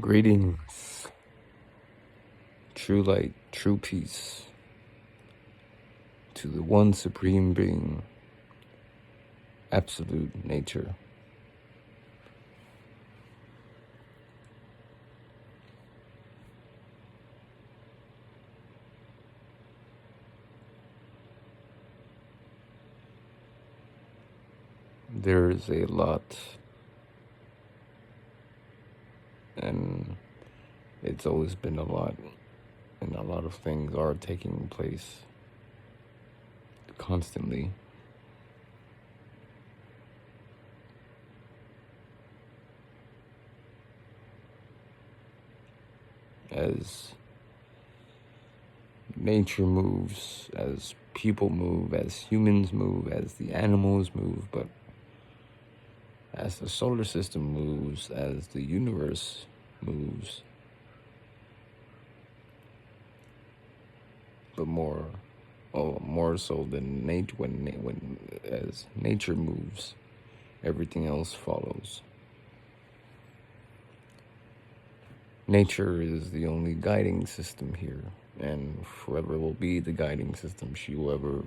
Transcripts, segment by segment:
Greetings, true light, true peace, to the one supreme being, absolute nature. There's a lot, and it's always been a lot, and a lot of things are taking place constantly. As nature moves, as people move, as humans move, as the animals move, but as the solar system moves, as the universe moves, but more so than nature. When as nature moves, everything else follows. Nature is the only guiding system here, and forever will be the guiding system. She will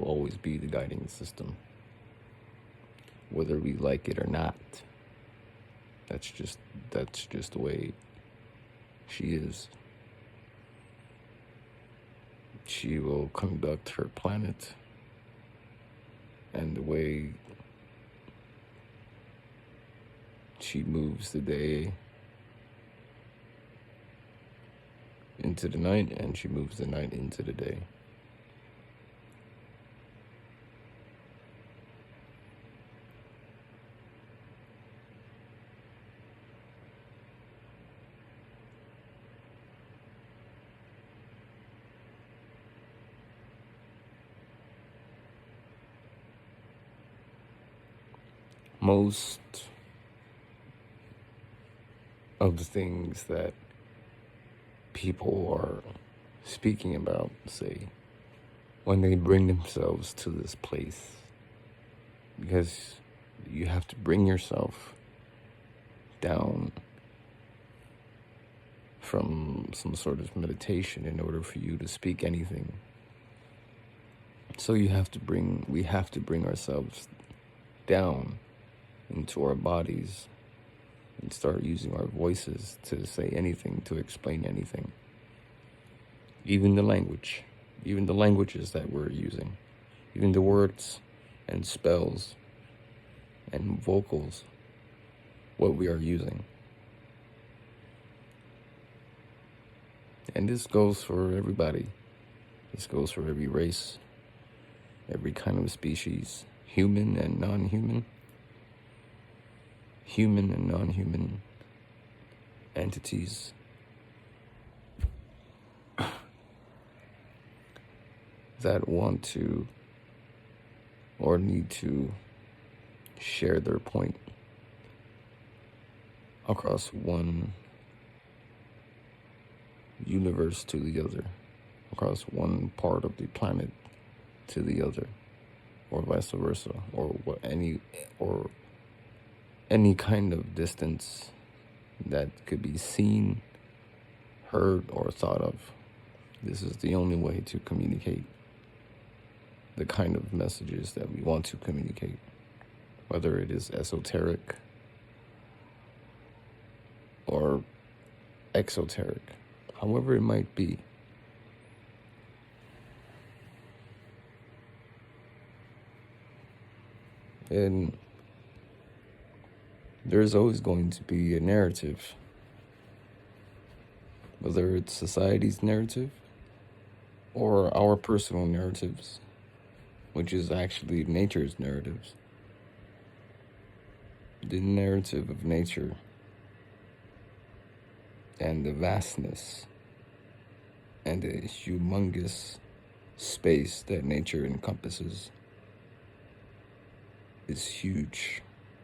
always be the guiding system, whether we like it or not. That's just the way she is. She will conduct her planet, and the way she moves the day into the night, and she moves the night into the day. Most of the things that people are speaking about, say, when they bring themselves to this place, because you have to bring yourself down from some sort of meditation in order for you to speak anything. So we have to bring ourselves down into our bodies and start using our voices to say anything, to explain anything. Even the languages that we're using, even the words and spells and vocals, what we are using. And this goes for everybody. This goes for every race, every kind of species, human and non-human, human and non-human entities that want to or need to share their point across one universe to the other, across one part of the planet to the other, or vice versa, or any kind of distance that could be seen, heard, or thought of. This is the only way to communicate the kind of messages that we want to communicate, whether it is esoteric or exoteric, however it might be. And there's always going to be a narrative, whether it's society's narrative or our personal narratives, which is actually nature's narratives. The narrative of nature and the vastness and the humongous space that nature encompasses is huge.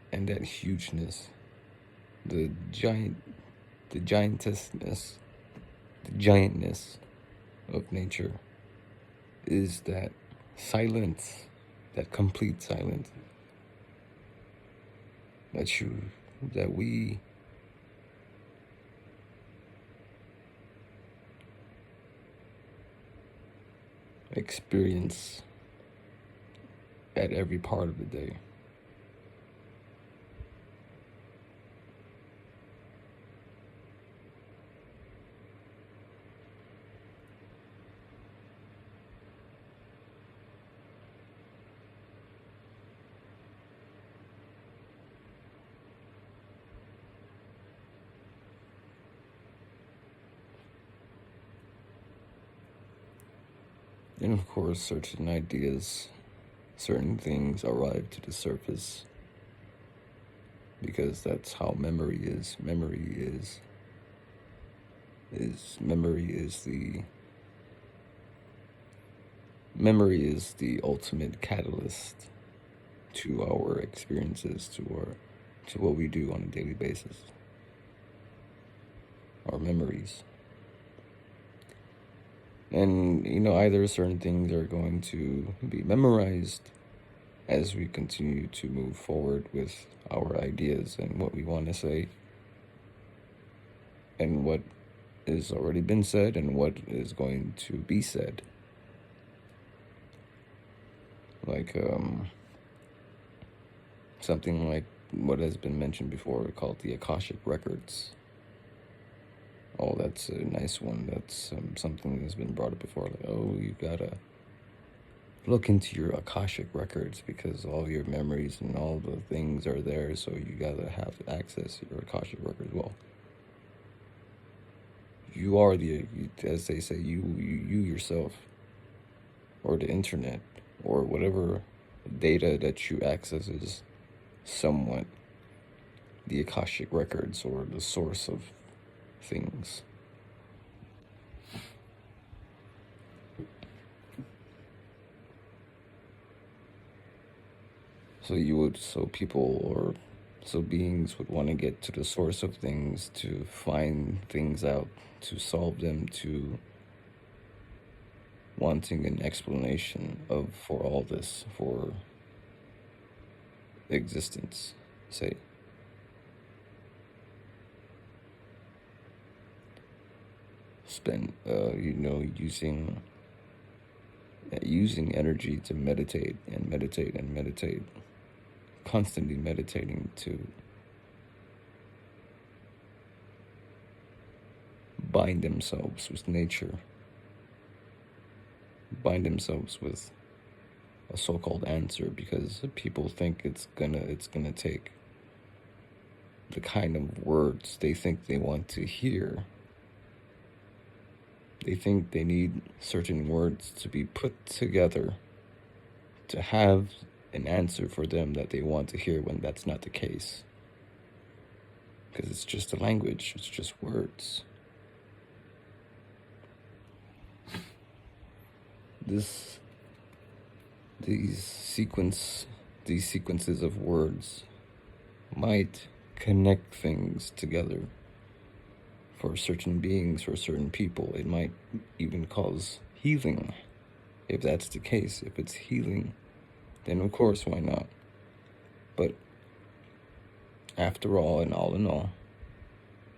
And that hugeness, the giantness of nature is that silence, that complete silence that we experience at every part of the day. And of course, certain ideas, certain things arrive to the surface because that's how memory is. Memory is the ultimate catalyst to our experiences, to what we do on a daily basis. Our memories. And, either certain things are going to be memorized as we continue to move forward with our ideas and what we want to say, and what has already been said, and what is going to be said. Like, something like what has been mentioned before, called the Akashic Records. Oh, that's a nice one. That's something that's been brought up before. Like, oh, you gotta look into your Akashic Records because all your memories and all the things are there, so you gotta have access to your Akashic Records. Well, you are as they say, you yourself, or the internet, or whatever data that you access is somewhat the Akashic Records, or the source of things. So beings would want to get to the source of things, to find things out, to solve them, to wanting an explanation for all this, for existence, say. Spend, using energy to meditate and meditate and meditate, constantly meditating to bind themselves with nature, bind themselves with a so-called answer, because people think it's gonna take the kind of words they think they want to hear. They think they need certain words to be put together to have an answer for them that they want to hear, when that's not the case. Because it's just a language, it's just words. These sequences of words might connect things together for certain beings, for certain people. It might even cause healing. If that's the case, if it's healing, then of course, why not? But after all, and all in all,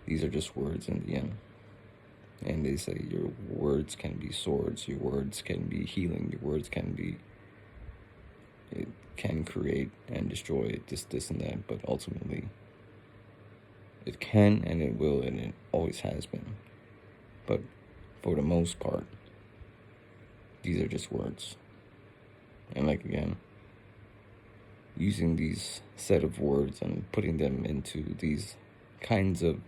these are just words in the end. And they say your words can be swords, your words can be healing, your words it can create and destroy this and that, but ultimately it can, and it will, and it always has been. But for the most part, these are just words. And like, again, using these set of words and putting them into these kinds of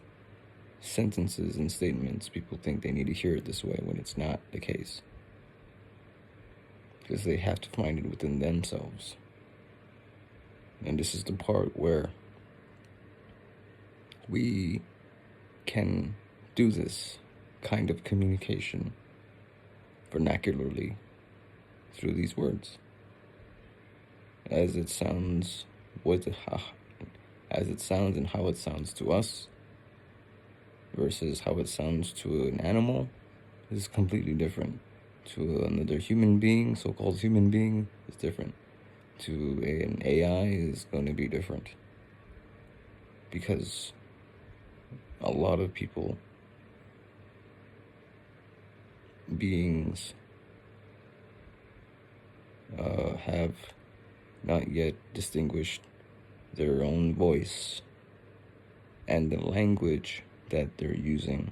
sentences and statements, people think they need to hear it this way, when it's not the case. Because they have to find it within themselves. And this is the part where we can do this kind of communication vernacularly through these words. As it sounds, and how it sounds to us versus how it sounds to an animal is completely different. To another human being, so-called human being, is different. To an AI is going to be different. Because a lot of beings, have not yet distinguished their own voice and the language that they're using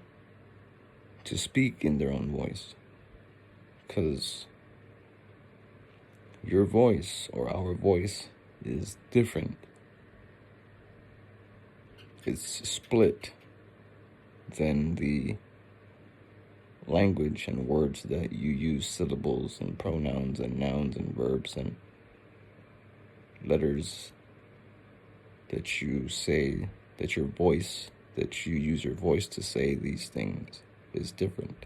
to speak in their own voice. Because your voice or our voice is different. It's split than the language and words that you use, syllables and pronouns and nouns and verbs and letters that you say, that your voice, that you use your voice to say these things is different.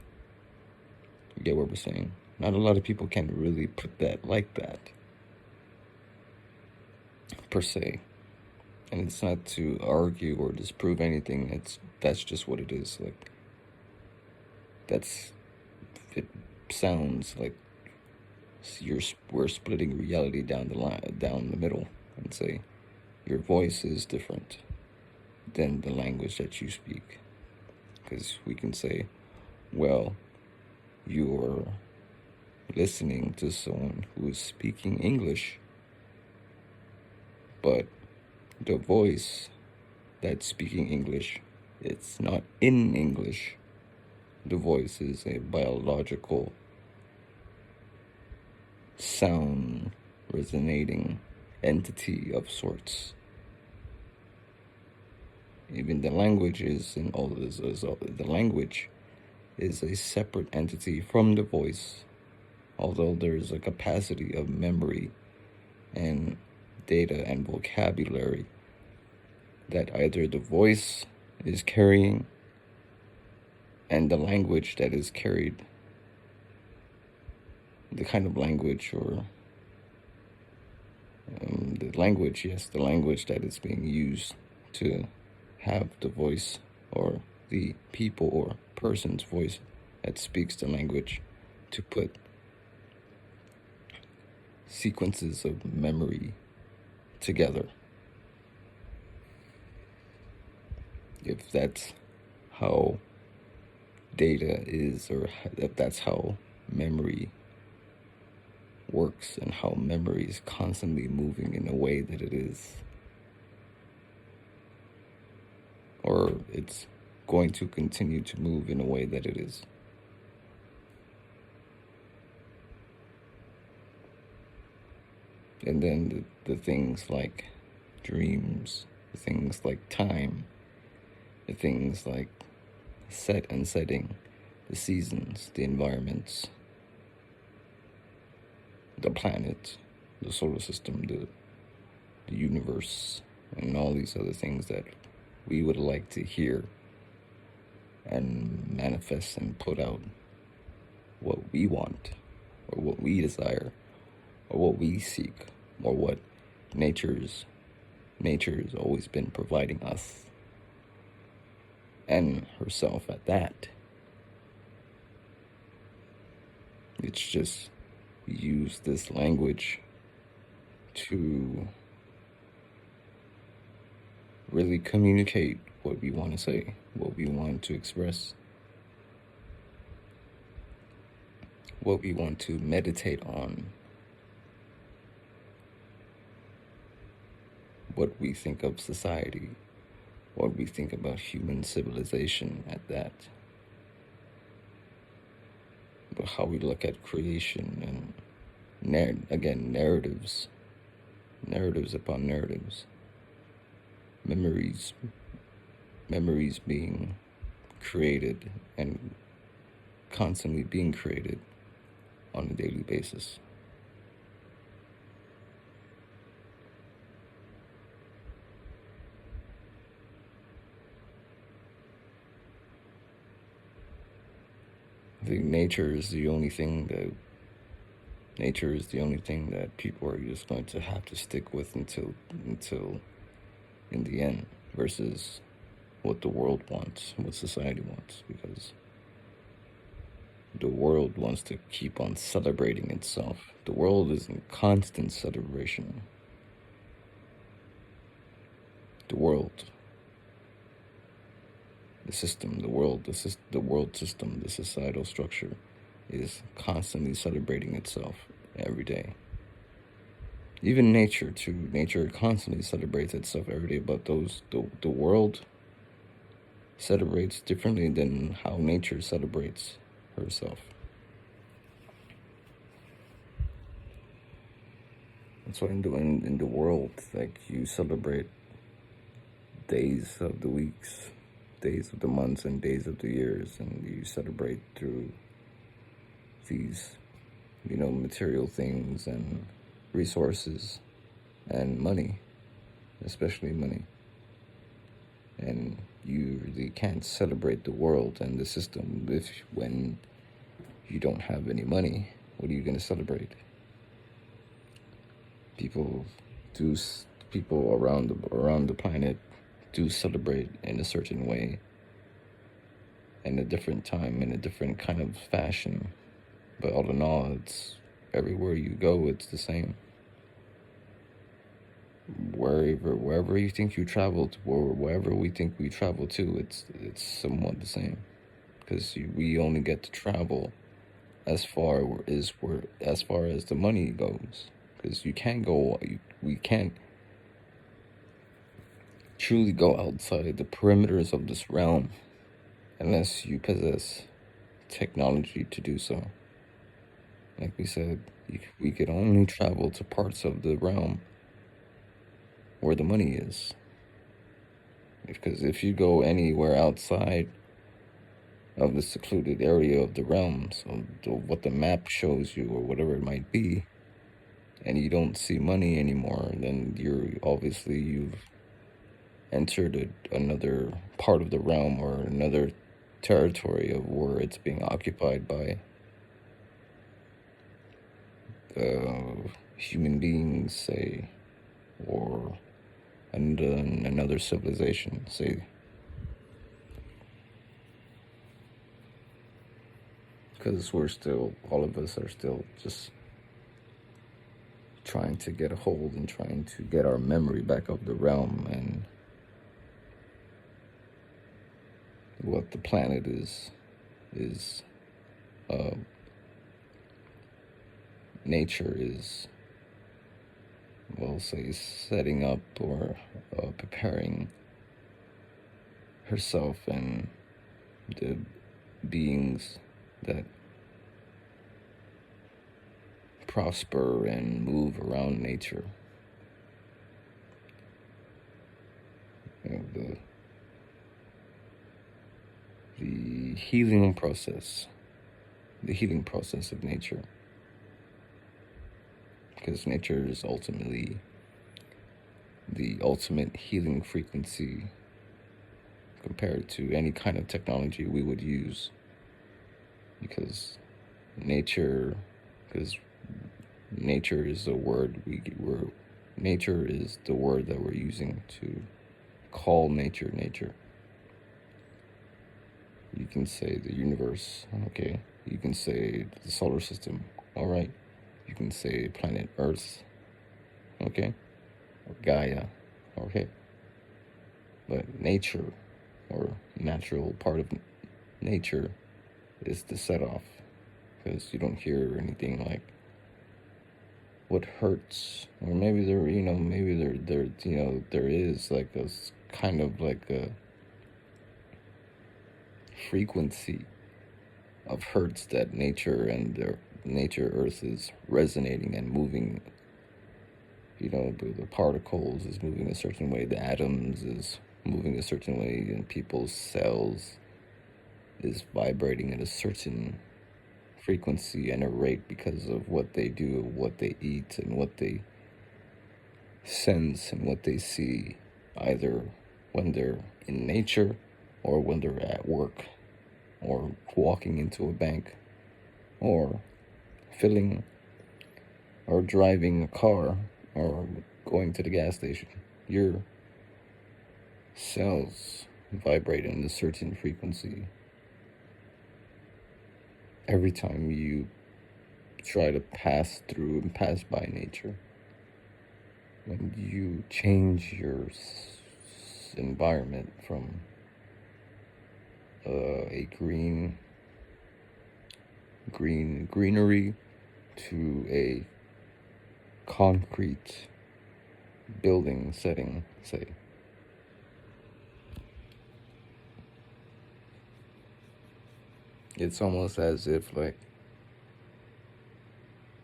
You get what we're saying? Not a lot of people can really put that like that, per se. And it's not to argue or disprove anything. That's just what it is. Like, it sounds like we're splitting reality down the middle, and say your voice is different than the language that you speak. Because we can say, well, you're listening to someone who is speaking English, but the voice that's speaking English, it's not in English. The voice is a biological sound resonating entity of sorts. Even the language is the language is a separate entity from the voice, although there's a capacity of memory and data and vocabulary that either the voice is carrying and the language that is carried, the kind of language or the language that is being used to have the voice or the people or person's voice that speaks the language to put sequences of memory together. If that's how data is, or if that's how memory works and how memory is constantly moving in a way that it is, or it's going to continue to move in a way that it is. And then the things like dreams, the things like time, the things like set and setting, the seasons, the environments, the planet, the solar system, the universe, and all these other things that we would like to hear and manifest and put out what we want, or what we desire, or what we seek, or what nature's always been providing us, and herself at that. It's just use this language to really communicate what we want to say, what we want to express, what we want to meditate on, what we think of society, what we think about human civilization at that, but how we look at creation and narratives upon narratives, memories being created and constantly being created on a daily basis. I think nature is the only thing that people are just going to have to stick with until in the end, versus what the world wants, what society wants, because the world wants to keep on celebrating itself. The world is in constant celebration. The world, the system, the world system, the societal structure is constantly celebrating itself every day. Even nature too. Nature constantly celebrates itself every day, but the world celebrates differently than how nature celebrates herself. That's why in the world, like, you celebrate days of the weeks, days of the months, and days of the years, and you celebrate through these, material things and resources and money, especially money. And you really can't celebrate the world and the system when you don't have any money. What are you going to celebrate? People do people around the planet do celebrate in a certain way, in a different time, in a different kind of fashion. But all in all, it's everywhere you go, it's the same. Wherever you think you traveled, or wherever we think we travel to, it's somewhat the same, because we only get to travel as far as the money goes, because we can't truly go outside the perimeters of this realm unless you possess technology to do so. Like we said, we could only travel to parts of the realm where the money is. Because if you go anywhere outside of the secluded area of the realm, so what the map shows you or whatever it might be, and you don't see money anymore, then you've entered another part of the realm or another territory of where it's being occupied by human beings, say, or another civilization, say. Because all of us are still just trying to get a hold and trying to get our memory back of the realm and what the planet is nature is, well, say, setting up or preparing herself and the beings that prosper and move around nature. The healing process of nature, because nature is ultimately the ultimate healing frequency compared to any kind of technology we would use, because nature is the word nature is the word that we're using to call nature. You can say the universe, okay. You can say the solar system, all right. You can say planet Earth, okay, or Gaia, okay. But nature, or natural part of nature, is the set off, because you don't hear anything like what hurts, or maybe there is like a kind of like a frequency of hertz that nature Earth is resonating and moving. The particles is moving a certain way, the atoms is moving a certain way, and people's cells is vibrating at a certain frequency and a rate because of what they do, what they eat, and what they sense and what they see, either when they're in nature or when they're at work or walking into a bank or filling or driving a car or going to the gas station. Your cells vibrate in a certain frequency every time you try to pass through and pass by nature. When you change your environment from a greenery to a concrete building setting, say, it's almost as if like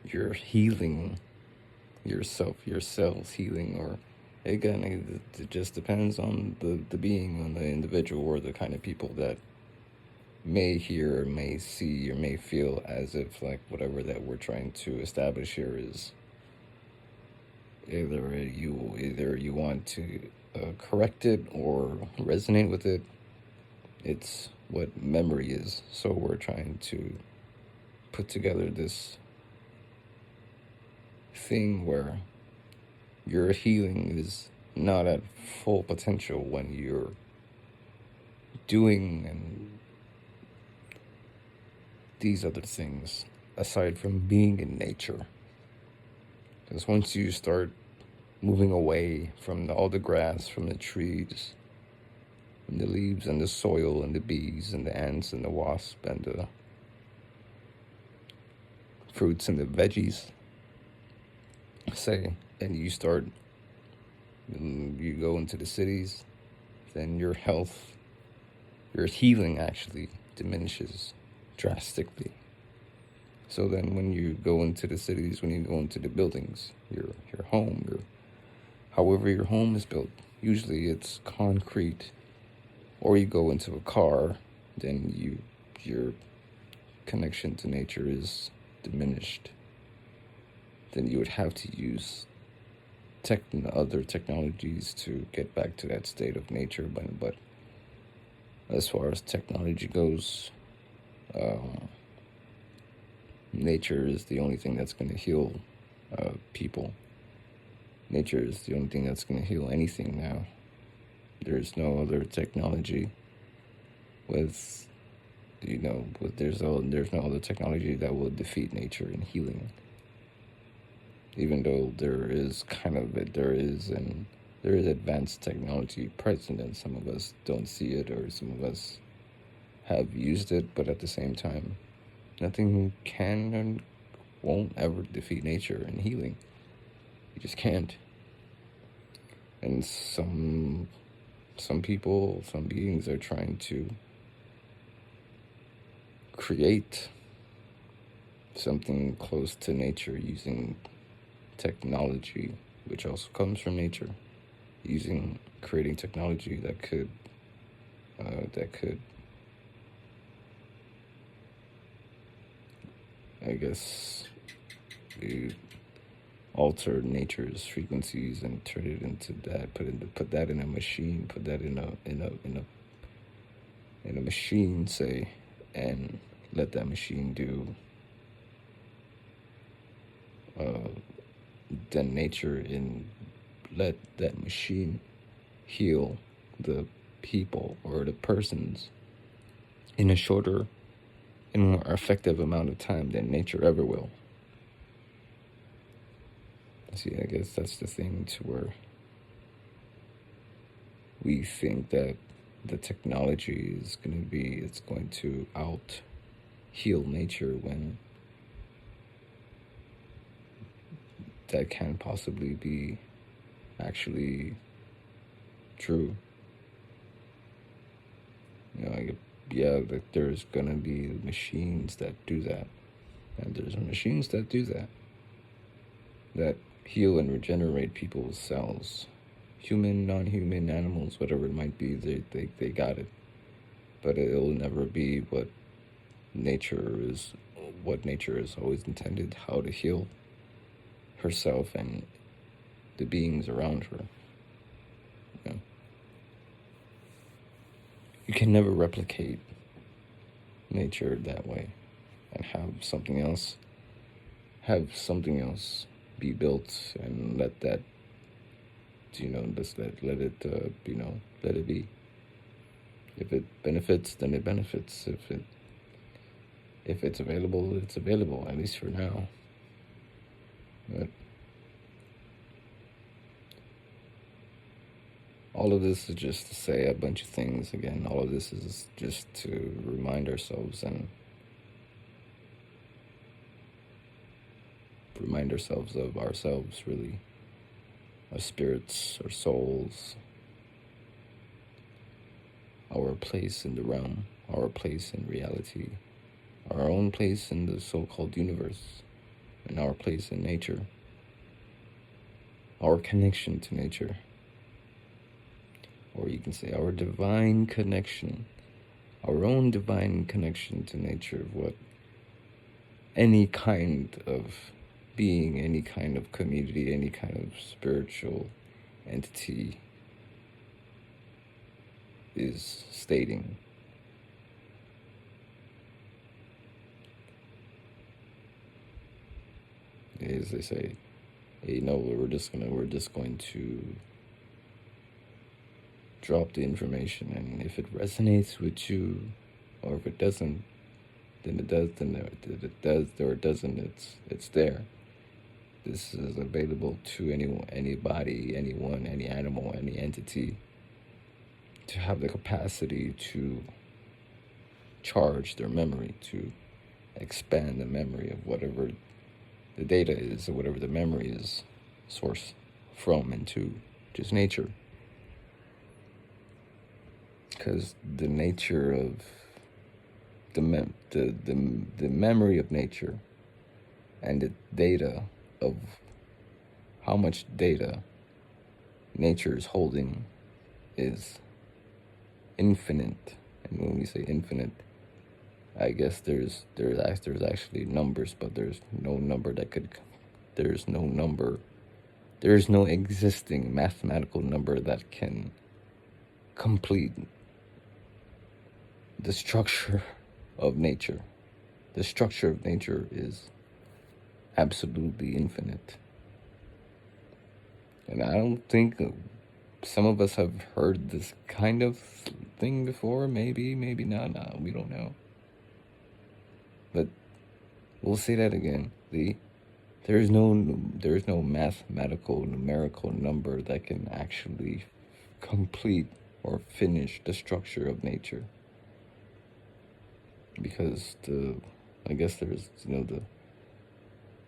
you're healing yourself, your cells healing, or again, it just depends on the being, on the individual, or the kind of people that may hear or may see or may feel as if like whatever that we're trying to establish here is either you want to correct it or resonate with it. It's what memory is. So we're trying to put together this thing where your healing is not at full potential when you're doing and these other things aside from being in nature. Because once you start moving away from all the grass, from the trees, and the leaves and the soil and the bees and the ants and the wasp and the fruits and the veggies, say, and you go into the cities, then your health, your healing actually diminishes drastically. So then when you go into the cities, when you go into the buildings, your home, however your home is built, usually it's concrete, or you go into a car, then your connection to nature is diminished. Then you would have to use other technologies to get back to that state of nature. But as far as technology goes, nature is the only thing that's going to heal people. Nature is the only thing that's going to heal anything now. There's no other technology there's no other technology that will defeat nature in healing. Even though there is advanced technology present, and some of us don't see it, or some of us have used it, but at the same time, nothing can and won't ever defeat nature in healing. You just can't. And some people, some beings are trying to create something close to nature using technology, which also comes from nature, creating technology that could I guess alter nature's frequencies and turn it into that, put that in a machine, put that in a machine, say, and let that machine do then nature, and let that machine heal the people or the persons in a shorter and more effective amount of time than nature ever will. See, I guess that's the thing, to where we think that the technology is going to out heal nature, when that can't possibly be actually true. There's gonna be machines that do that, and there's machines that do that heal and regenerate people's cells, human, non-human, animals, whatever it might be. They got it, but it'll never be what nature is always intended, how to heal herself and the beings around her. You can never replicate nature that way and have something else be built, and let that, just let it be. If it benefits, then it benefits. If it's available, it's available, at least for now. But all of this is just to say a bunch of things. Again, all of this is just to remind ourselves and remind ourselves of ourselves, really, our spirits, our souls, our place in the realm, our place in reality, our own place in the so-called universe, and our place in nature, our connection to nature, or you can say our divine connection, our own divine connection to nature, what any kind of being, any kind of community, any kind of spiritual entity is stating. As they say, hey, no, we're just going to drop the information, and if it resonates with you, or if it doesn't, then it does, it does, or it doesn't, it's there. This is available to anyone, anybody, anyone, any animal, any entity, to have the capacity to charge their memory, to expand the memory of whatever the data is, or whatever the memory is sourced from, into just nature. Because the nature of the memory of nature and the data of how much data nature is holding is infinite. And when we say infinite, I guess there's actually numbers, but there's no number there's no existing mathematical number that can complete the structure of nature. The structure of nature is absolutely infinite. And I don't think some of us have heard this kind of thing before. Maybe not. No, we don't know. But we'll say that again. There is no mathematical, numerical number that can actually complete or finish the structure of nature. Because I guess there's,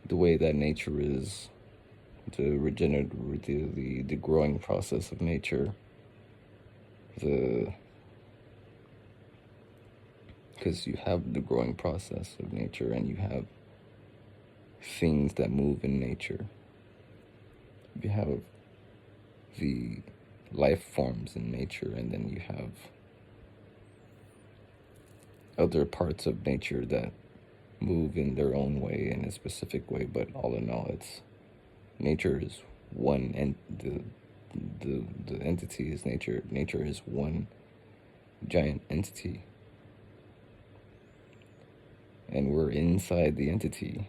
the way that nature is, the the growing process of nature, because you have the growing process of nature, and you have things that move in nature. You have the life forms in nature, and then you have other parts of nature that move in their own way, in a specific way. But all in all, nature is one, and the entity is nature. Nature is one giant entity, and we're inside the entity.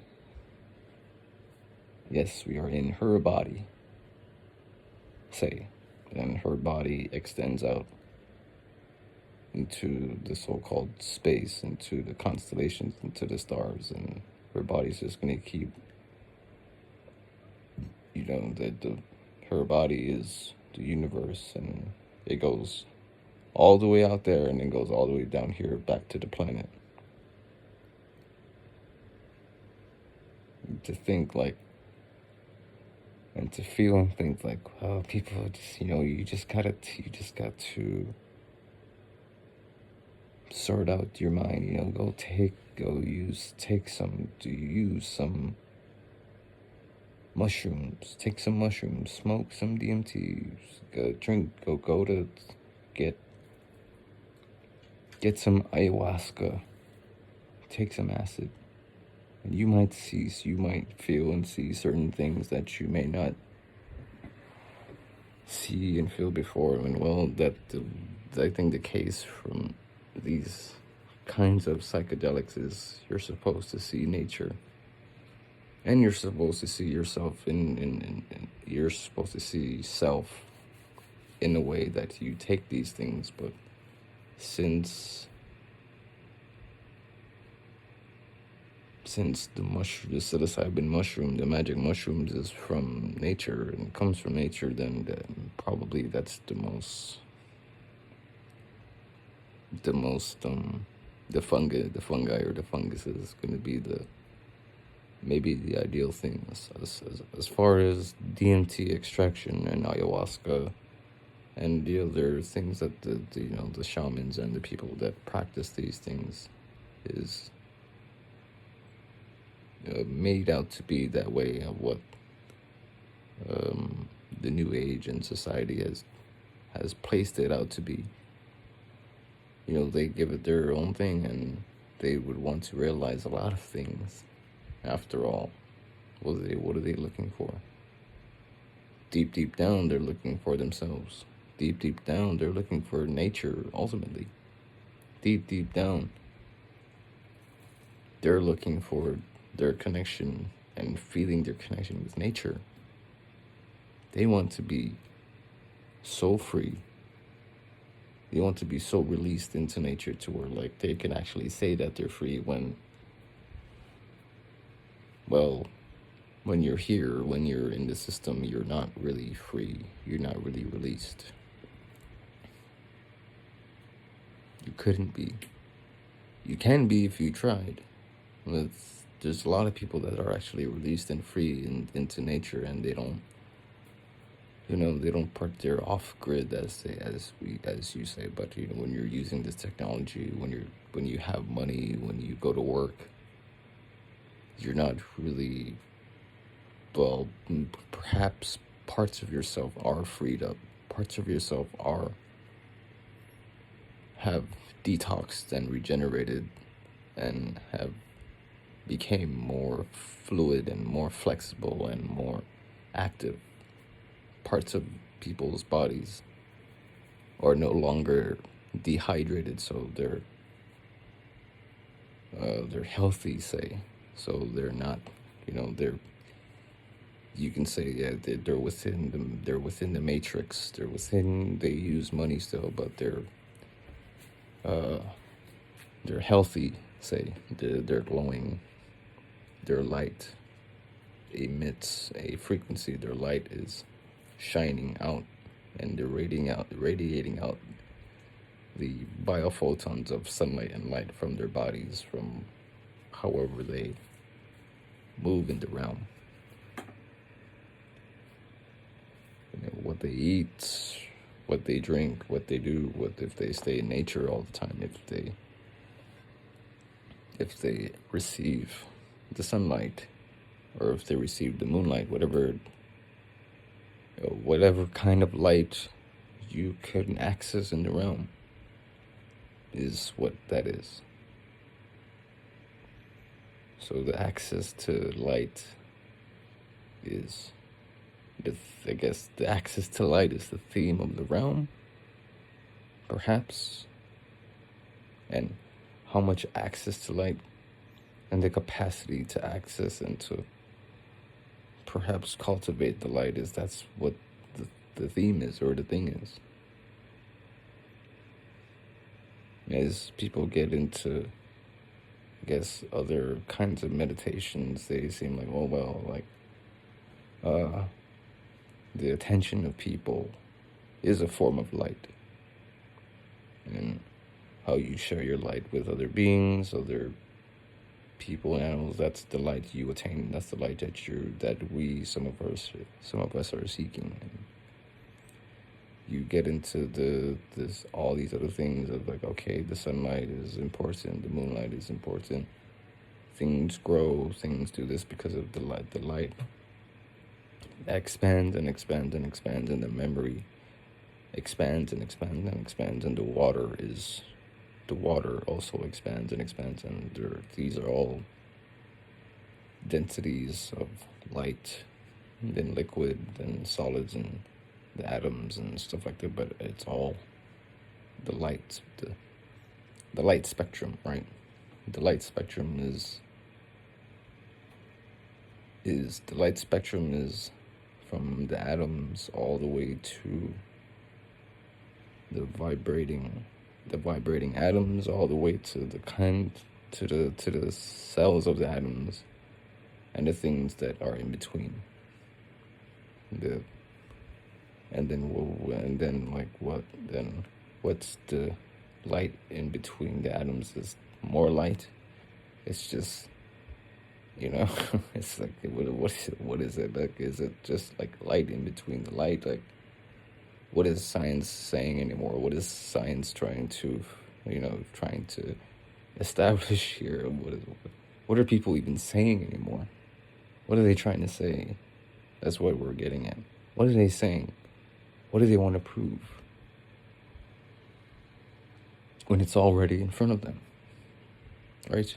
Yes, we are in her body, say, and her body extends out into the so-called space, into the constellations, into the stars, and her body's just going to keep, her body is the universe, and it goes all the way out there, and then goes all the way down here back to the planet. To think like, and to feel and think like, oh, people just, you just got to sort out your mind, use some mushrooms, take some mushrooms, smoke some DMTs, go to get some ayahuasca, take some acid. And you might feel and see certain things that you may not see and feel before. And I think the case from these kinds of psychedelics is you're supposed to see nature, and you're supposed to see yourself you're supposed to see self in a way that you take these things. But since the psilocybin mushroom, the magic mushrooms, is from nature and comes from nature, then probably that's the fungi or the fungus is going to be maybe the ideal thing as far as DMT extraction and ayahuasca and the other things that the shamans and the people that practice these things is made out to be that way of what the new age and society has placed it out to be. They give it their own thing, and they would want to realize a lot of things. After all, what are they looking for? Deep down, they're looking for themselves. Deep down, they're looking for nature, ultimately. Deep down, they're looking for their connection and feeling their connection with nature. They want to be so free. They want to be so released into nature to where, like, they can actually say that they're free when you're here, when you're in the system, you're not really free. You're not really released. You couldn't be. You can be if you tried. There's a lot of people that are actually released and free into nature, and they don't, they don't part. They're off grid, as you say. But when you're using this technology, when you have money, when you go to work, you're not really. Well, perhaps parts of yourself are freed up. Parts of yourself have detoxed and regenerated and have became more fluid and more flexible and more active. Parts of people's bodies are no longer dehydrated, so they're healthy, say. So they're not, you can say, yeah, they're within the matrix. They use money still, but they're healthy, say. They're glowing. Their light emits a frequency. Their light is shining out, and they're radiating out the biophotons of sunlight and light from their bodies, from however they move in the realm. What they eat, what they drink, what they do, if they stay in nature all the time, if they receive the sunlight, or if they receive the moonlight, whatever kind of light you can access in the realm is what that is. So the access to light is, I guess the access to light is the theme of the realm, perhaps. And how much access to light and the capacity to access and to perhaps cultivate the light that's what the theme is, or the thing is. As people get into, I guess, other kinds of meditations, they seem like, the attention of people is a form of light. And how you share your light with other beings, other people, animals, that's the light you attain. That's the light some of us are seeking. And you get into all these other things of like, okay, the sunlight is important, the moonlight is important. Things grow, things do this because of the light. The light expands and expands and expands, and the memory expands and expands and expands, and the water also expands and expands, and these are all densities of light, then liquid, then solids, and the atoms and stuff like that. But it's all the light, the light spectrum, right? The light spectrum is from the atoms all the way to the vibrating atoms, all the way to the cells of the atoms and the things that are in between. What's the light in between the atoms? Is more light. It's just You know, it's like, what is it? What is it? Like, is it just like light in between the light? Like, what is science saying anymore? What is science trying to, trying to establish here? What are people even saying anymore? What are they trying to say? That's what we're getting at. What are they saying? What do they want to prove? When it's already in front of them, right?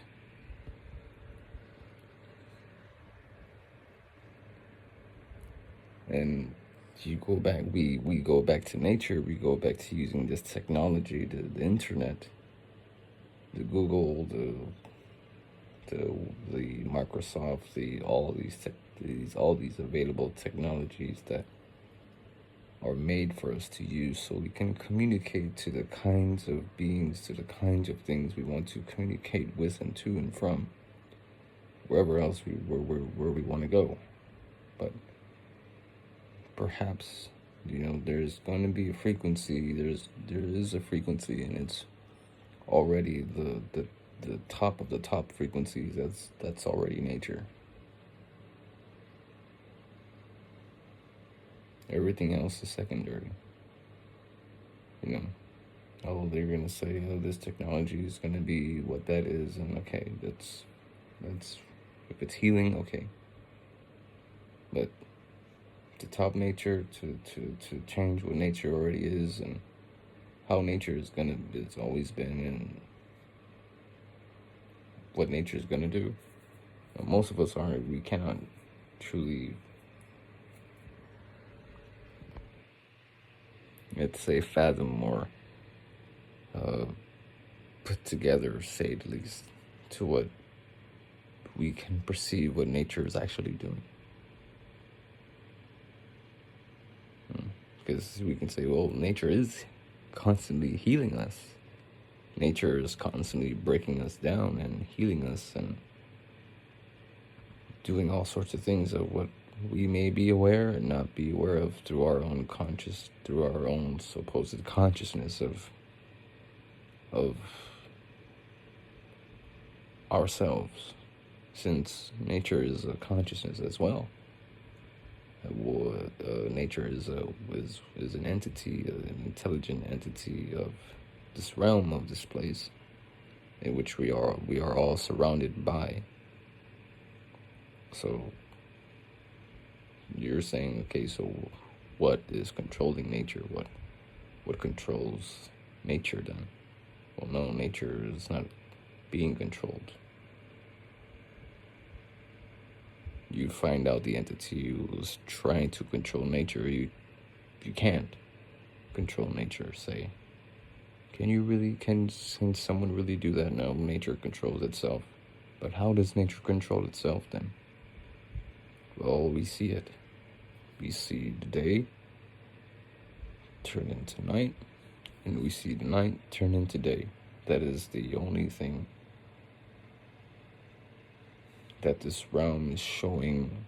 And you go back, we go back to nature, we go back to using this technology, the internet, the Google, the Microsoft, all these available technologies that are made for us to use, so we can communicate to the kinds of beings, to the kinds of things we want to communicate with and to and from, wherever else where we want to go. But perhaps, there's going to be a frequency. There is a frequency, and it's already the top of the top frequencies. That's already nature. Everything else is secondary. Oh, they're gonna say, oh, this technology is gonna be what that is, and okay, that's if it's healing, okay. But to top nature, to change what nature already is, and how nature it's always been, and what nature is gonna do. Most of us we cannot truly, let's say, fathom or put together, say at least, to what we can perceive what nature is actually doing. Because we can say, well, nature is constantly healing us. Nature is constantly breaking us down and healing us and doing all sorts of things of what we may be aware and not be aware of through our own supposed consciousness of ourselves, since nature is a consciousness as well. Nature is an entity, an intelligent entity of this realm, of this place, in which we are all surrounded by. So you're saying, okay, so what is controlling nature? What controls nature then? Well, no, nature is not being controlled. You find out the entity who is trying to control nature. You can't control nature, say. Can someone really do that? No, nature controls itself. But how does nature control itself then? Well, we see it. We see the day turn into night, and we see the night turn into day. That is the only thing that this realm is showing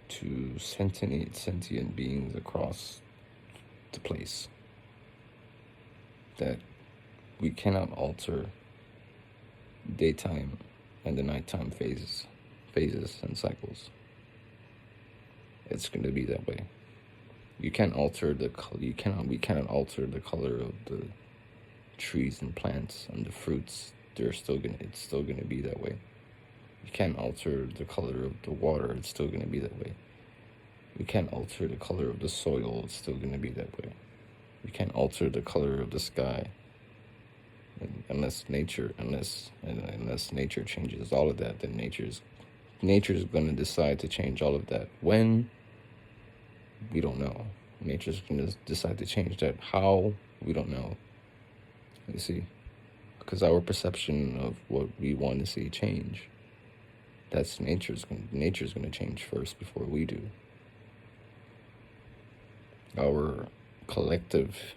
to sentient beings across the place. That we cannot alter daytime and the nighttime phases and cycles. It's going to be that way. You can't alter the color. We cannot alter the color of the trees and plants and the fruits. It's still going to be that way. You can't alter the color of the water. It's still going to be that way. We can't alter the color of the soil. It's still going to be that way. We can't alter the color of the sky. Unless nature changes all of that, then nature's going to decide to change all of that. When? We don't know. Nature's going to decide to change that. How? We don't know. You see? Because our perception of what we want to see change, that's nature's going to change first before we do. Our collective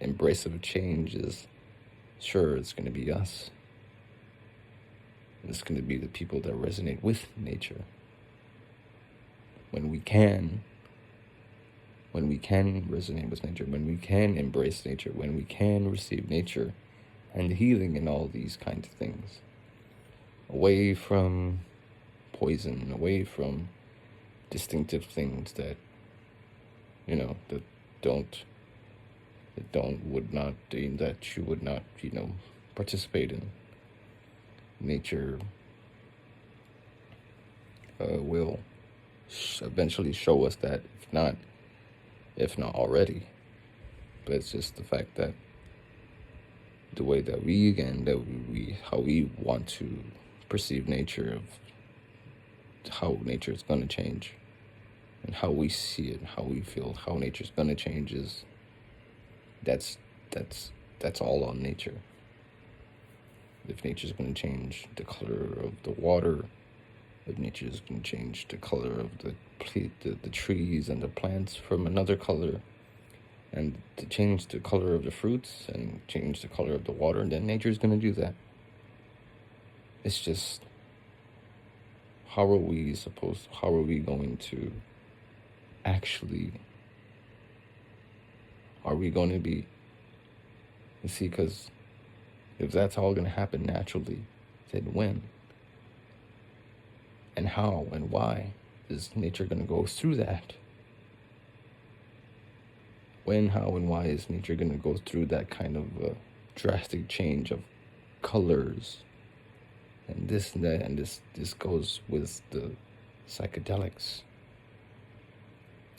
embrace of change is, sure, it's going to be us. It's going to be the people that resonate with nature. When we can resonate with nature, when we can embrace nature, when we can receive nature and healing and all these kinds of things, away from poison, away from distinctive things that, that don't, that you would not, participate in. Nature will eventually show us that, if not already. But it's just the fact that the way that how we want to perceive nature, of how nature is going to change, and how we see it, how we feel, how nature's going to change that's all on nature. If nature's going to change the color of the water, if nature's going to change the color of the trees and the plants from another color, and to change the color of the fruits and change the color of the water, then nature's going to do that. It's just, how are we going to actually, are we going to be, you see, because if that's all going to happen naturally, then when and how and why is nature going to go through that? When, how, and why is nature going to go through that kind of drastic change of colors and this and that? And this goes with the psychedelics.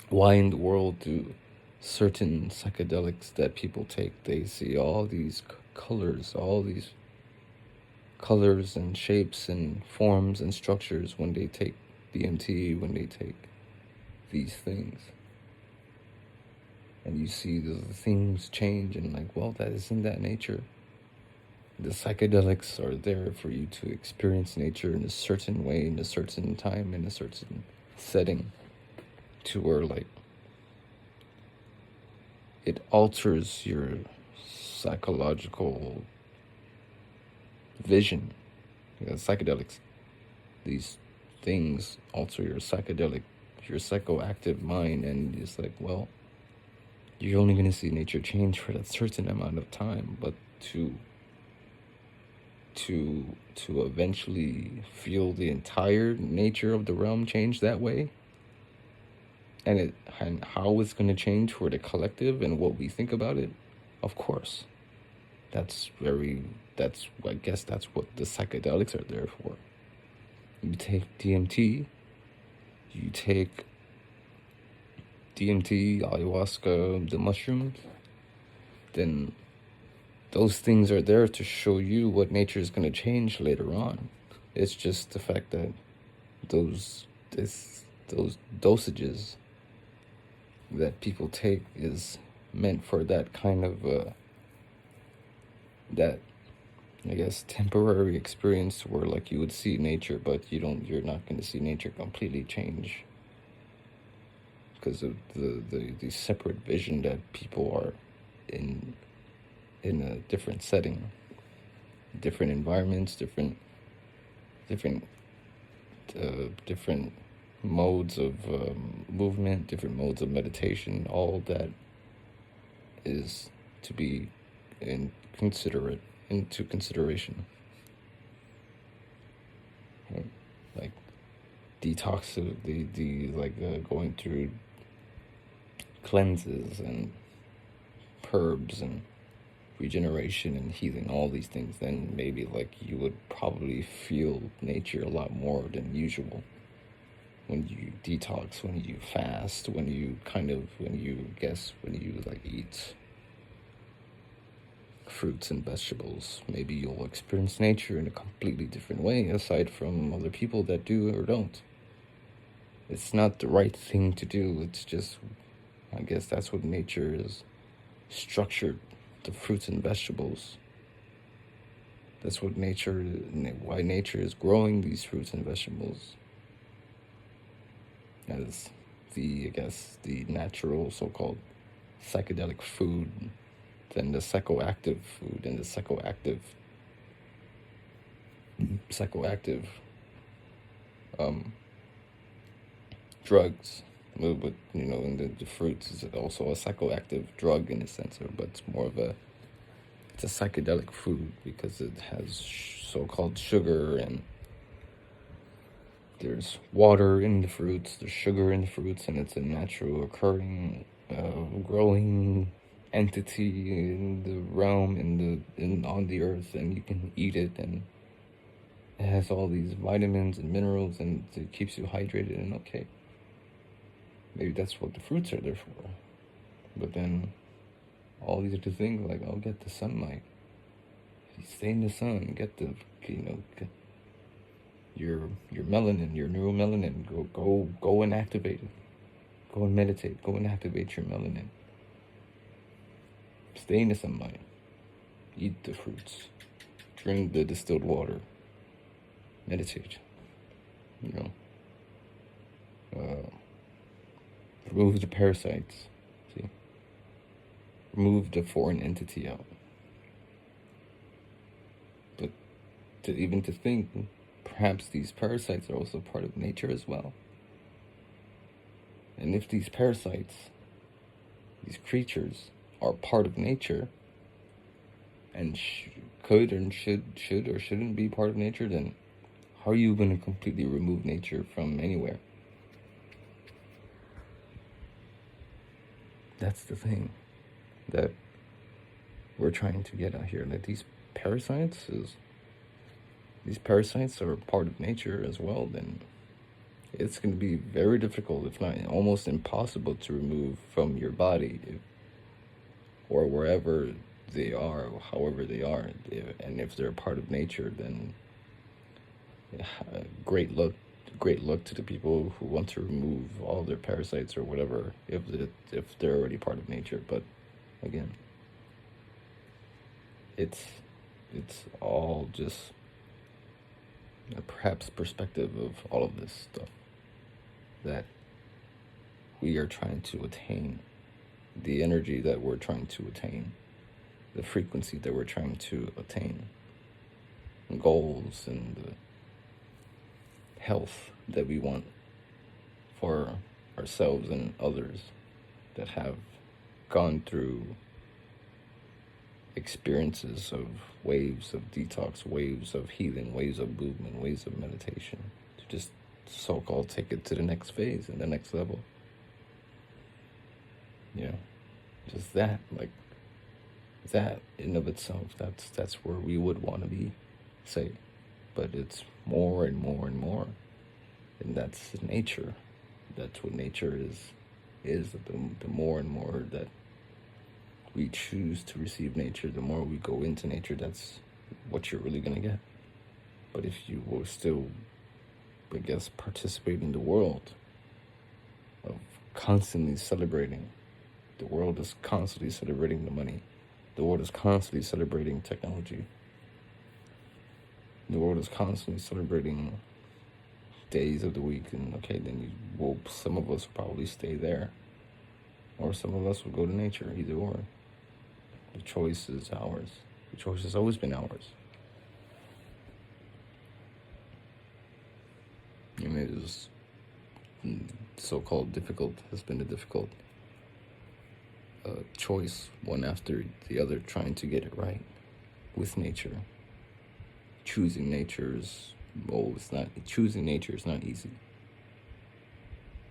Why in the world do certain psychedelics that people take, they see all these colors and shapes and forms and structures when they take DMT, when they take these things? And you see the things change, and like, well, that isn't that nature. The psychedelics are there for you to experience nature in a certain way, in a certain time, in a certain setting, to where, like, it alters your psychological vision. Psychedelics, these things alter your psychoactive mind, and it's like, well, you're only going to see nature change for that certain amount of time, but to eventually feel the entire nature of the realm change that way, and how it's going to change for the collective and what we think about it, of course, I guess that's what the psychedelics are there for. You take DMT, ayahuasca, the mushrooms, then those things are there to show you what nature is going to change later on. It's just the fact that those dosages that people take is meant for that kind of that, I guess, temporary experience where, like, you would see nature, but you're not going to see nature completely change, because of the separate vision that people are in a different setting, different environments, different modes of movement, different modes of meditation. All that is to be into consideration. Like detox, going through cleanses and herbs and regeneration and healing, all these things, then maybe, like, you would probably feel nature a lot more than usual when you detox, when you fast, when you eat fruits and vegetables. Maybe you'll experience nature in a completely different way, aside from other people that do or don't. It's not the right thing to do. It's just, I guess that's what nature is structured, the fruits and vegetables. That's what why nature is growing these fruits and vegetables as the natural so-called psychedelic food, than the psychoactive food and the psychoactive drugs. But in the fruits is also a psychoactive drug in a sense, but it's more of it's a psychedelic food because it has so-called sugar and There's water in the fruits, there's sugar in the fruits, and it's a natural occurring, growing entity in the realm, on the earth, and you can eat it, and it has all these vitamins and minerals, and it keeps you hydrated. And okay, maybe that's what the fruits are there for. But then all these other things, like, I'll get the sunlight, stay in the sun, get the, get your melanin, your neuromelanin, go and activate it. Go and meditate, go and activate your melanin. Stay in the sunlight, eat the fruits, drink the distilled water, meditate, remove the parasites, see, remove the foreign entity out. But to think, perhaps these parasites are also part of nature as well. And if these parasites, these creatures, are part of nature, and could and should or shouldn't be part of nature, then how are you going to completely remove nature from anywhere? That's the thing that we're trying to get out here. Like, these parasites are part of nature as well, then it's going to be very difficult, if not almost impossible, to remove from your body, or wherever they are, however they are. And if they're part of nature, then great luck to the people who want to remove all their parasites or whatever, if they're already part of nature. But again, it's all just perhaps perspective of all of this stuff that we are trying to attain, the energy that we're trying to attain, the frequency that we're trying to attain, goals, and the health that we want for ourselves and others that have gone through experiences of waves of detox, waves of healing, waves of movement, waves of meditation, to just so-called take it to the next phase and the next level. Just that, like, that in of itself, that's where we would want to be, say. But it's more and more and more, and that's nature. That's what nature is. The more and more that we choose to receive nature, the more we go into nature, that's what you're really going to get. But if you will still, I guess, participate in the world of constantly celebrating, the world is constantly celebrating the money. The world is constantly celebrating technology. The world is constantly celebrating days of the week, and okay, then some of us will probably stay there, or some of us will go to nature, either or. The choice is ours. The choice has always been ours. And it is so-called difficult, has been a difficult choice, one after the other, trying to get it right with nature. Choosing nature is not easy.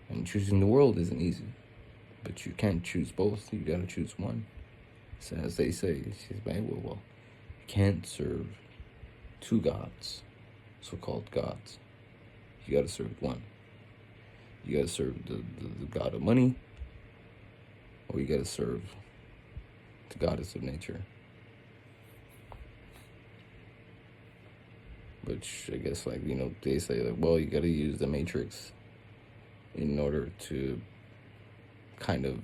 And choosing the world isn't easy. But you can't choose both, you gotta choose one. So as they say, you can't serve two gods, so-called gods. You gotta serve one. You gotta serve the god of money, or you gotta serve the goddess of nature. Which I guess, like, they say, like, well, you gotta use the matrix in order to kind of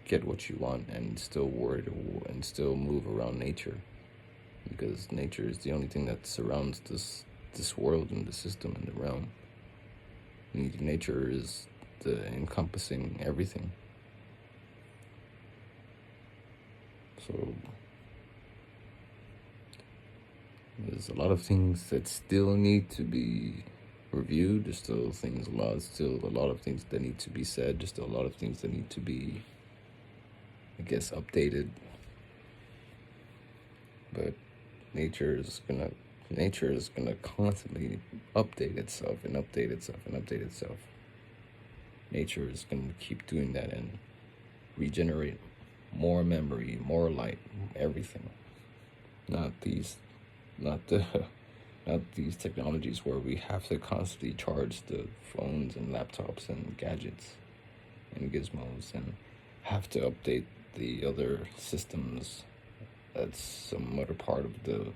get what you want and still move around nature, because nature is the only thing that surrounds this world and the system and the realm. Nature is the encompassing everything. So there's a lot of things that still need to be reviewed. There's still a lot of things that need to be said. There's still a lot of things that need to be, I guess, updated. But nature is gonna, nature is going to constantly update itself and update itself and update itself. Nature is going to keep doing that and regenerate more memory, more light, everything. Not these technologies where we have to constantly charge the phones and laptops and gadgets and gizmos and have to update the other systems. That's some other part of the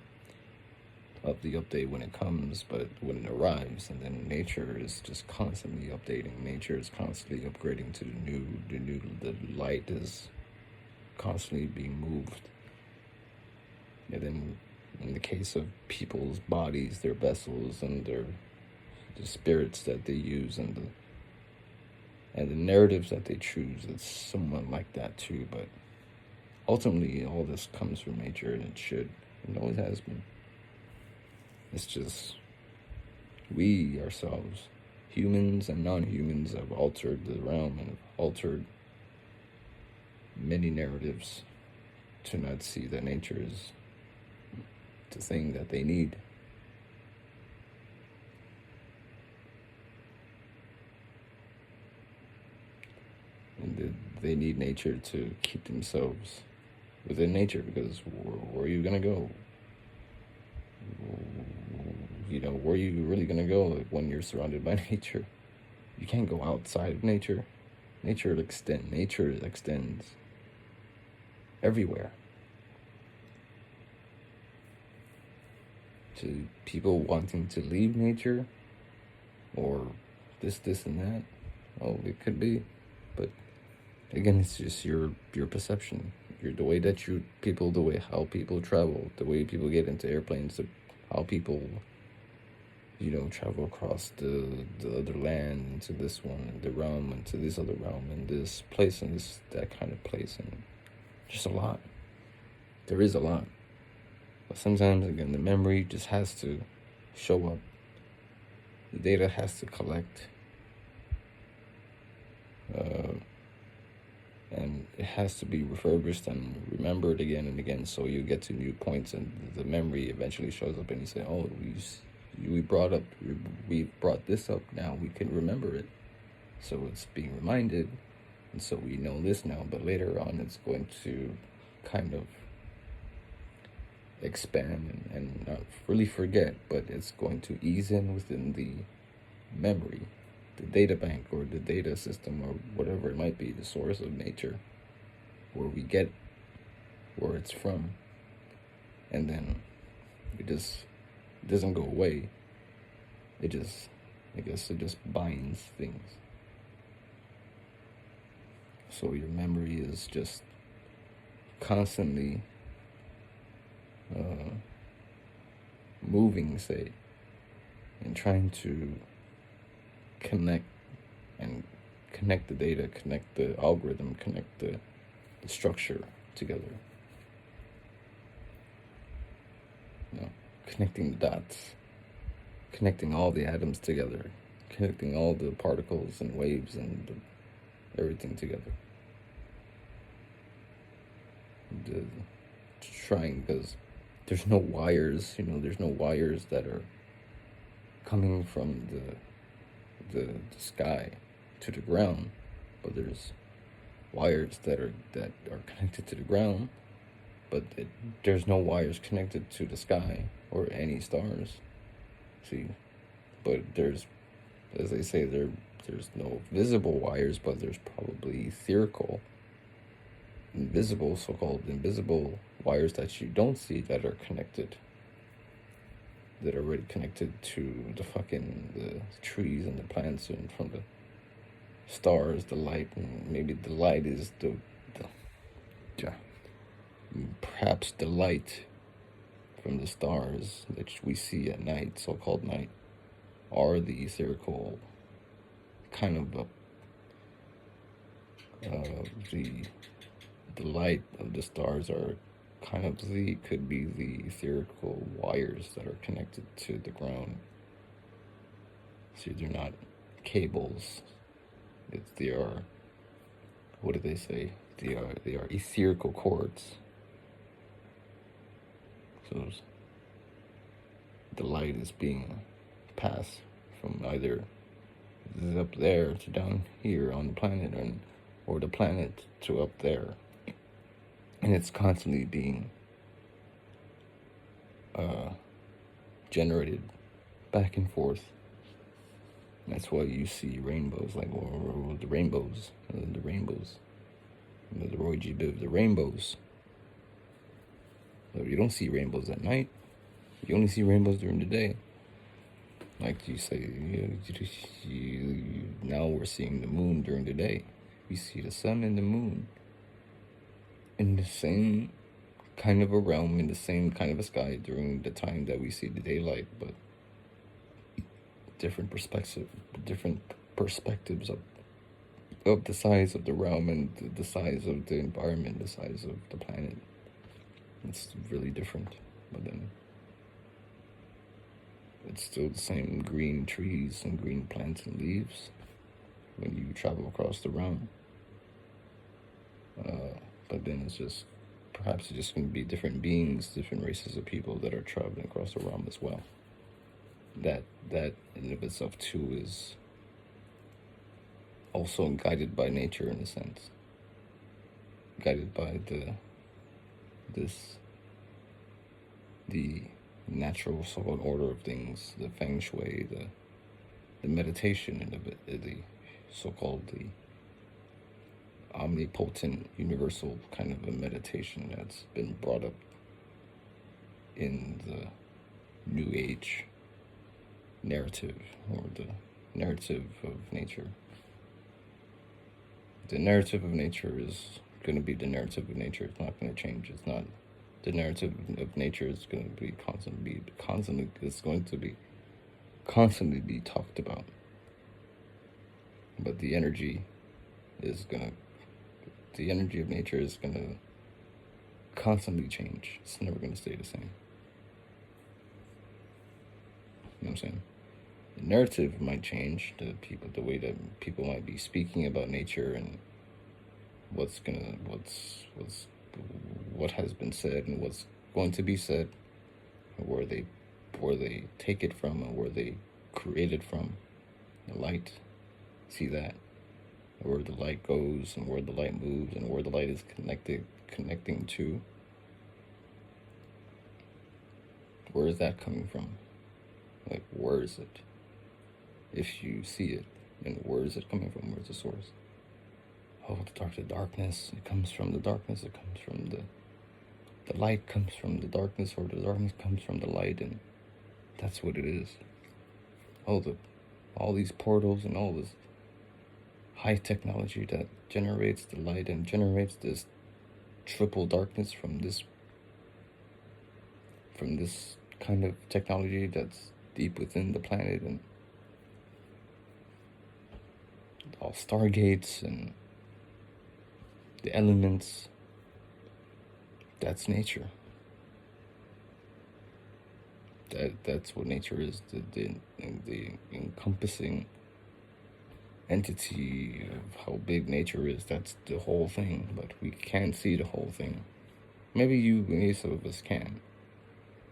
update when it comes, but when it arrives, and then nature is just constantly updating. Nature is constantly upgrading to the light is constantly being moved. And then in the case of people's bodies, their vessels, and the spirits that they use, and the narratives that they choose, it's somewhat like that too. But ultimately, all this comes from nature, and it always has been. It's just we ourselves, humans and non-humans, have altered the realm and have altered many narratives to not see that nature is the thing that they need. And they need nature to keep themselves within nature, because where are you going to go? Where are you really going to go when you're surrounded by nature? You can't go outside of nature. Nature extends everywhere. To people wanting to leave nature, or this and that, oh, it could be. But again, it's just your perception. The way that how people travel, the way people get into airplanes, how people, travel across the other land into this one, the realm, into this other realm, and this place, and that kind of place, and just a lot. There is a lot. But sometimes, again, the memory just has to show up. The data has to collect. And it has to be refurbished and remembered again and again, so you get to new points, and the memory eventually shows up, and you say, oh, we brought this up, now we can remember it. So it's being reminded, and so we know this now, but later on it's going to kind of expand and not really forget, but it's going to ease in within the memory, the data bank or the data system or whatever it might be, the source of nature, where we get where it's from. And then it doesn't go away. It just binds things. So your memory is just constantly moving, say, and trying to connect the data, connect the algorithm, connect the structure together. Connecting the dots, connecting all the atoms together, connecting all the particles and waves and everything together. Trying, because there's no wires, there's no wires that are coming from the sky to the ground, but there's wires that are connected to the ground, but there's no wires connected to the sky or any stars. See, but there's, as they say, there's no visible wires, but there's probably etherical, so-called invisible wires that you don't see that are connected, that are already connected to the trees and the plants, and from the stars, the light, and maybe the light is perhaps the light from the stars that we see at night, so-called night, are the etherical kind of the light of the stars are kind of could be the etherical wires that are connected to the ground. See, they're not cables. They are, what do they say? They are etherical cords. So the light is being passed from either up there to down here on the planet, or the planet to up there, and it's constantly being generated back and forth. That's why you see rainbows, like the rainbows, the Roy G. Biv, the rainbows. So you don't see rainbows at night. You only see rainbows during the day. Like you say, now we're seeing the moon during the day. We see the sun and the moon in the same kind of a realm, in the same kind of a sky during the time that we see the daylight, but different perspectives of the size of the realm and the size of the environment, the size of the planet. It's really different, but then it's still the same green trees and green plants and leaves when you travel across the realm. But then perhaps it's just going to be different beings, different races of people that are traveling across the realm as well. That in of itself too is also guided by nature, in a sense. Guided by the natural so-called order of things, the feng shui, the meditation, and the so-called the omnipotent universal kind of a meditation that's been brought up in the New Age narrative, or the narrative of nature. The narrative of nature is going to be the narrative of nature. It's not going to change. It's not. The narrative of nature is going to be constantly be talked about. But the energy of nature is going to constantly change. It's never going to stay the same. You know what I'm saying? The narrative might change. The way that people might be speaking about nature and what has been said and what's going to be said, where they take it from and where they create it from. The light, see that, where the light goes and where the light moves and where the light is connecting to. Where is that coming from? Like, where is it? If you see it, and where is it coming from? Where's the source? Oh, the darkness. It comes from the darkness. It comes from the light comes from the darkness, or the darkness comes from the light, and that's what it is. All these portals and all this high technology that generates the light and generates this triple darkness from this kind of technology that's deep within the planet, and all stargates and the elements. That's nature. That's what nature is. The encompassing entity of how big nature is. That's the whole thing. But we can't see the whole thing. Maybe some of us can.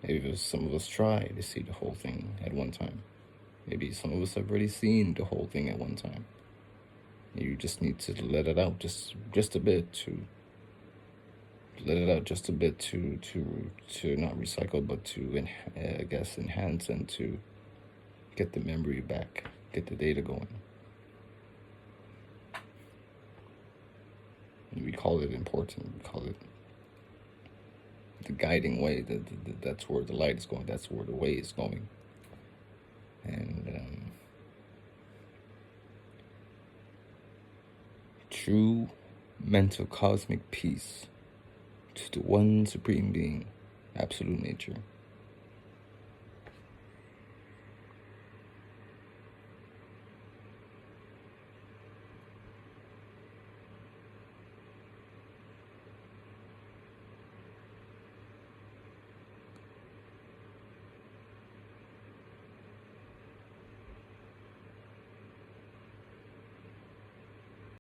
Maybe some of us try to see the whole thing at one time. Maybe some of us have already seen the whole thing at one time. You just need to let it out just a bit to not recycle, but to enhance and to get the memory back, get the data going. And we call it important. We call it the guiding way. That's where the light is going. That's where the way is going. And true mental cosmic peace to the one supreme being, absolute nature.